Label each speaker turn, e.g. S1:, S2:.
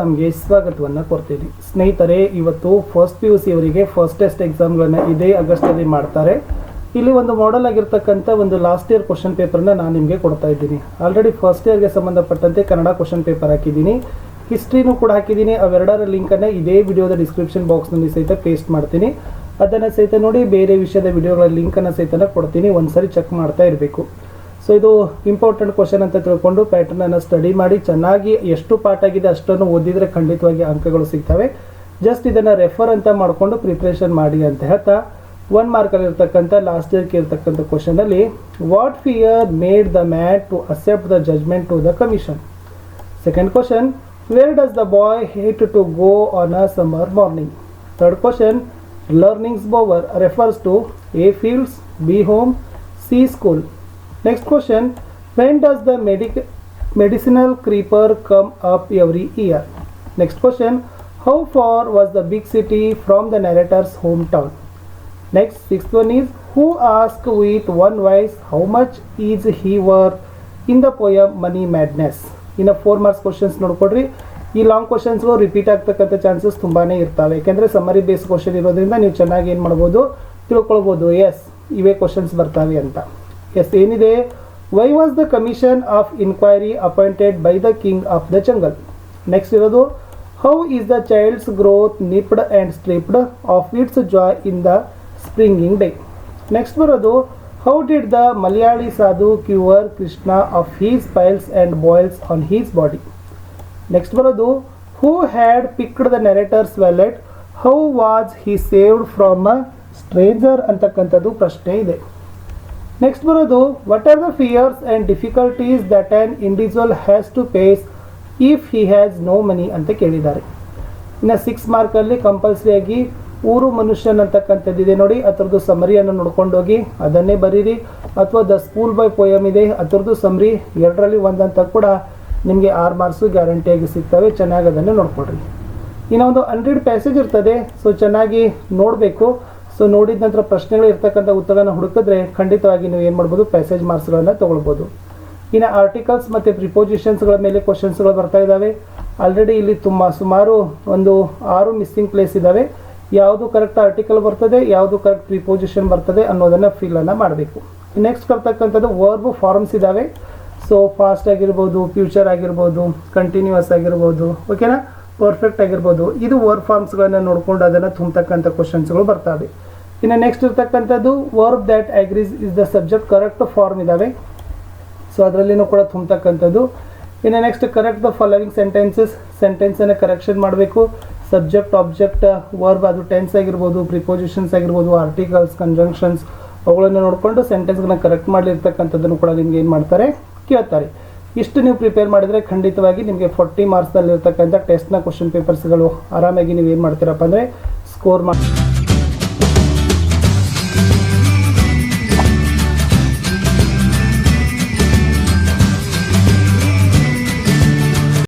S1: ನಮಗೆ ಸ್ವಾಗತವನ್ನು ಕೊಡ್ತೀವಿ ಸ್ನೇಹಿತರೆ. ಇವತ್ತು ಫಸ್ಟ್ PUC ಅವರಿಗೆ ಫಸ್ಟ್ ಟೆಸ್ಟ್ ಎಕ್ಸಾಮ್ಗಳನ್ನ ಇದೇ ಆಗಸ್ಟಲ್ಲಿ ಮಾಡ್ತಾರೆ. ಇಲ್ಲಿ ಒಂದು ಮಾಡೆಲ್ ಆಗಿರ್ತಕ್ಕಂಥ ಒಂದು ಲಾಸ್ಟ್ ಇಯರ್ ಕ್ವಶನ್ ಪೇಪರ್ನ ನಾನು ನಿಮಗೆ ಕೊಡ್ತಾ ಇದ್ದೀನಿ. ಆಲ್ರೆಡಿ ಫಸ್ಟ್ ಇಯರ್ಗೆ ಸಂಬಂಧಪಟ್ಟಂತೆ ಕನ್ನಡ ಕ್ವಶನ್ ಪೇಪರ್ ಹಾಕಿದ್ದೀನಿ, ಹಿಸ್ಟ್ರಿನೂ ಕೂಡ ಹಾಕಿದ್ದೀನಿ. ಅವೆರಡರ ಲಿಂಕನ್ನು ಇದೇ ವಿಡಿಯೋದ ಡಿಸ್ಕ್ರಿಪ್ಷನ್ ಬಾಕ್ಸ್ನಲ್ಲಿ ಸಹಿತ ಪೇಸ್ಟ್ ಮಾಡ್ತೀನಿ. ಅದನ್ನು ಸಹಿತ ನೋಡಿ, ಬೇರೆ ವಿಷಯದ ವಿಡಿಯೋಗಳ ಲಿಂಕನ್ನು ಸಹಿತ ಕೊಡ್ತೀನಿ, ಒಂದ್ಸರಿ ಚೆಕ್ ಮಾಡ್ತಾ ಇರಬೇಕು. ಸೊ ಇದು ಇಂಪಾರ್ಟೆಂಟ್ ಕ್ವಶನ್ ಅಂತ ತಿಳ್ಕೊಂಡು ಪ್ಯಾಟರ್ನನ್ನು ಸ್ಟಡಿ ಮಾಡಿ ಚೆನ್ನಾಗಿ ಎಷ್ಟು ಪಾಠ ಆಗಿದೆ ಅಷ್ಟನ್ನು ಓದಿದರೆ ಖಂಡಿತವಾಗಿ ಅಂಕಗಳು ಸಿಗ್ತವೆ. ಜಸ್ಟ್ ಇದನ್ನು ರೆಫರ್ ಅಂತ ಮಾಡಿಕೊಂಡು ಪ್ರಿಪ್ರೇಷನ್ ಮಾಡಿ ಅಂತ ಹೇಳ್ತಾ, 1 ಮಾರ್ಕಲ್ಲಿ ಇರ್ತಕ್ಕಂಥ ಲಾಸ್ಟ್ ಇಯರ್ಗೆ ಇರ್ತಕ್ಕಂಥ ಕ್ವಶನಲ್ಲಿ, what fear made the man to accept the judgment to the commission. Second question, where does the boy hate to go on a summer morning. Third question, learning's bower refers to A fields, B home, C school. Next question, when does the medicinal creeper come up every year? Next question, how far was the big city from the narrator's hometown? Next, sixth one is, who asked with one voice how much is he worth in the poem Money Madness? ಇನ್ನು 4 marks questions ನೋಡ್ಕೊಡ್ರಿ. ಈ long ಕ್ವಶನ್ಸ್ಗಳು repeat ಆಗ್ತಕ್ಕಂಥ chances ತುಂಬಾ ಇರ್ತವೆ, ಯಾಕೆಂದರೆ summary base question ಇರೋದ್ರಿಂದ ನೀವು ಚೆನ್ನಾಗಿ ಏನು ಮಾಡ್ಬೋದು, ತಿಳ್ಕೊಳ್ಬೋದು. ಎಸ್, ಇವೇ ಕ್ವಶನ್ಸ್ ಬರ್ತವೆ ಅಂತ. ಎಸ್, ಏನಿದೆ, why was the commission of inquiry appointed by the king of the jungle. Next ಇರೋದು, how is the child's growth nipped and stripped of its joy in the springing day. Next ಬರೋದು, how did the Malayali sadhu cure Krishna of his piles and boils on his body. Next ಬರೋದು, who had picked the narrator's wallet, how was he saved from a stranger ಅಂತಕ್ಕಂಥದ್ದು ಪ್ರಶ್ನೆ ಇದೆ. Next ಬರೋದು, what are the fears and difficulties that an individual has to face if he has no money ಅಂತ ಕೇಳಿದ್ದಾರೆ. ಇನ್ನು 6 ಮಾರ್ಕಲ್ಲಿ ಕಂಪಲ್ಸರಿಯಾಗಿ ಊರು ಮನುಷ್ಯನ್ ಅಂತಕ್ಕಂಥದ್ದಿದೆ ನೋಡಿ, ಅದರದ್ದು ಸಮರಿಯನ್ನು ನೋಡ್ಕೊಂಡೋಗಿ ಅದನ್ನೇ ಬರೀರಿ. ಅಥವಾ ದ ಸ್ಕೂಲ್ ಬಾಯ್ ಪೋಯಮ್ ಇದೆ, ಅದರದ್ದು ಸಮರಿ 2ರಲ್ಲಿ 1 ಅಂತ ಕೂಡ ನಿಮಗೆ 6 ಮಾರ್ಕ್ಸು ಗ್ಯಾರಂಟಿಯಾಗಿ ಸಿಗ್ತವೆ. ಚೆನ್ನಾಗಿ ಅದನ್ನು ನೋಡ್ಕೊಡ್ರಿ. ಇನ್ನು ಒಂದು 100 ಪ್ಯಾಸೇಜ್ ಇರ್ತದೆ, ಸೊ ಚೆನ್ನಾಗಿ ನೋಡಬೇಕು. ಸೊ ನೋಡಿದ ನಂತರ ಪ್ರಶ್ನೆಗಳು ಇರ್ತಕ್ಕಂಥ ಉತ್ತರನ ಹುಡುಕಿದ್ರೆ ಖಂಡಿತವಾಗಿ ನೀವು ಏನು ಮಾಡ್ಬೋದು, ಪ್ಯಾಸೇಜ್ ಮಾರ್ಕ್ಸ್ಗಳನ್ನು ತೊಗೊಳ್ಬೋದು. ಇನ್ನು ಆರ್ಟಿಕಲ್ಸ್ ಮತ್ತು ಪ್ರಿಪೋಸಿಷನ್ಸ್ಗಳ ಮೇಲೆ ಕ್ವಶನ್ಸ್ಗಳು ಬರ್ತಾ ಇದ್ದಾವೆ. ಆಲ್ರೆಡಿ ಇಲ್ಲಿ ಸುಮಾರು ಒಂದು 6 ಮಿಸ್ಸಿಂಗ್ ಪ್ಲೇಸ್ ಇದ್ದಾವೆ. ಯಾವುದು ಕರೆಕ್ಟ್ ಆರ್ಟಿಕಲ್ ಬರ್ತದೆ, ಯಾವುದು ಕರೆಕ್ಟ್ ಪ್ರಿಪೋಸಿಷನ್ ಬರ್ತದೆ ಅನ್ನೋದನ್ನು ಫಿಲ್ಲನ್ನು ಮಾಡಬೇಕು. ನೆಕ್ಸ್ಟ್ ಬರ್ತಕ್ಕಂಥದ್ದು ವರ್ಬ್ ಫಾರ್ಮ್ಸ್ ಇದ್ದಾವೆ. ಸೊ ಫಾಸ್ಟ್ ಆಗಿರ್ಬೋದು, ಫ್ಯೂಚರ್ ಆಗಿರ್ಬೋದು, ಕಂಟಿನ್ಯೂಯಸ್ ಆಗಿರ್ಬೋದು, ಓಕೆನಾ, ಪರ್ಫೆಕ್ಟ್ ಆಗಿರ್ಬೋದು. ಇದು ವರ್ಬ್ ಫಾರ್ಮ್ಸ್ಗಳನ್ನು ನೋಡಿಕೊಂಡು ಅದನ್ನು ತುಂಬತಕ್ಕಂಥ ಕ್ವಶನ್ಸ್ಗಳು ಬರ್ತವೆ. ಇನ್ನು ನೆಕ್ಸ್ಟ್ ಇರ್ತಕ್ಕಂಥದ್ದು verb that agrees is the subject correct form ಇದ್ದಾವೆ. ಸೊ ಅದರಲ್ಲಿನೂ ಕೂಡ ತುಂಬತಕ್ಕಂಥದ್ದು. ಇನ್ನು ನೆಕ್ಸ್ಟ್, ಕರೆಕ್ಟ್ ದ ಫಾಲೋವಿಂಗ್ ಸೆಂಟೆನ್ಸನ್ನು ಕರೆಕ್ಷನ್ ಮಾಡಬೇಕು. ಸಬ್ಜೆಕ್ಟ್, ಆಬ್ಜೆಕ್ಟ್, ವರ್ಬ್, ಅದು ಟೆನ್ಸ್ ಆಗಿರ್ಬೋದು, ಪ್ರಿಪೋಸಿಷನ್ಸ್ ಆಗಿರ್ಬೋದು, ಆರ್ಟಿಕಲ್ಸ್, ಕಂಜಂಕ್ಷನ್ಸ್, ಅವುಗಳನ್ನು ನೋಡಿಕೊಂಡು ಸೆಂಟೆನ್ಸ್ಗಳನ್ನ ಕರೆಕ್ಟ್ ಮಾಡಲಿರ್ತಕ್ಕಂಥದ್ದನ್ನು ಕೂಡ ನಿಮ್ಗೆ ಏನು ಮಾಡ್ತಾರೆ, ಕೇಳ್ತಾರೆ. ಇಷ್ಟು ನೀವು ಪ್ರಿಪೇರ್ ಮಾಡಿದರೆ ಖಂಡಿತವಾಗಿ ನಿಮಗೆ 40 ಮಾರ್ಕ್ಸ್ನಲ್ಲಿರ್ತಕ್ಕಂಥ ಟೆಸ್ಟ್ನ ಕ್ವಶನ್ ಪೇಪರ್ಸ್ಗಳು ಆರಾಮಾಗಿ ನೀವು ಏನು ಮಾಡ್ತೀರಪ್ಪ ಅಂದರೆ ಸ್ಕೋರ್ ಮಾಡಿ